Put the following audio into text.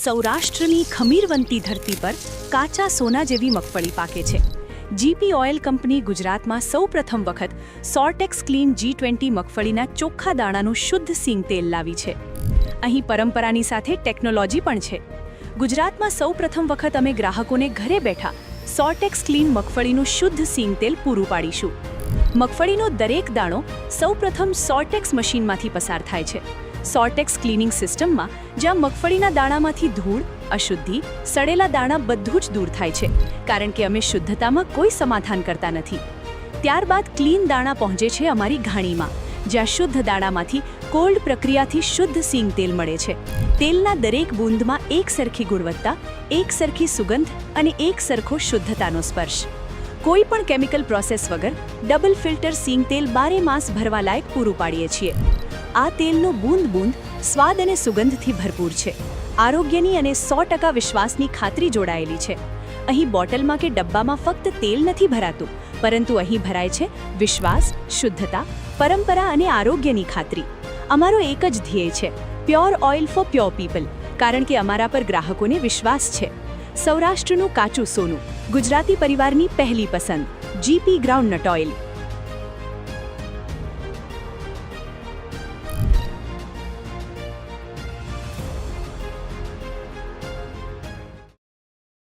સૌરાષ્ટ્રની ખમીરવંતી ધરતી પર કાચા સોના જેવી મગફળી પાકે છે. જીપી ઓઇલ કંપની ગુજરાતમાં સૌપ્રથમ વખત સોર્ટેક્સ ક્લીન G20 મગફળીના ચોખ્ખા દાણાનું શુદ્ધ સિંગ તેલ લાવી છે. અહીં પરંપરાની સાથે ટેકનોલોજી પણ છે. ગુજરાતમાં સૌપ્રથમ વખત અમે ગ્રાહકોને ઘરે બેઠા સોર્ટેક્સ ક્લીન મગફળીનું શુદ્ધ સિંગ તેલ પૂરું પાડીશું. મગફળીનો દરેક દાણો સૌપ્રથમ સોર્ટેક્સ મશીનમાંથી પસાર થાય છે. સોર્ટેક્સ ક્લીનિંગ સિસ્ટમમાં જ્યાં મગફળીના દાણામાંથી ધૂળ, અશુદ્ધિ, સડેલા દાણા બધું જ દૂર થાય છે, કારણ કે અમે શુદ્ધતામાં કોઈ સમાધાન કરતા નથી. ત્યારબાદ ક્લીન દાણા પહોંચે છે અમારી ઘાણીમાં, જ્યાં શુદ્ધ દાણામાંથી કોલ્ડ પ્રક્રિયાથી શુદ્ધ સિંગ તેલ મળે છે. તેલના દરેક બૂંદમાં એક સરખી ગુણવત્તા, એક સરખી સુગંધ અને એક સરખો શુદ્ધતાનો સ્પર્શ. કોઈ પણ કેમિકલ પ્રોસેસ વગર ડબલ ફિલ્ટર સિંગ તેલ 12 માસ ભરવા લાયક પૂરું પાડીએ છીએ. આ તેલનો બૂંદ બૂંદ સ્વાદ અને સુગંધથી ભરપૂર છે. આરોગ્યની અને 100% વિશ્વાસની ખાતરી જોડાયેલી છે. અહીં બોટલમાં કે ડબ્બામાં ફક્ત તેલ નથી ભરાતું, પરંતુ અહીં ભરાય છે વિશ્વાસ, શુદ્ધતા, પરંપરા અને આરોગ્યની ખાતરી. અમારો એક જ ધ્યેય છે, pure oil for pure people, કારણ કે અમારા પર ગ્રાહકોને વિશ્વાસ છે. સૌરાષ્ટ્રનું કાચું સોનું, ગુજરાતી પરિવારની પહેલી પસંદ, જીપી ગ્રાઉન્ડનટ ઓઇલ.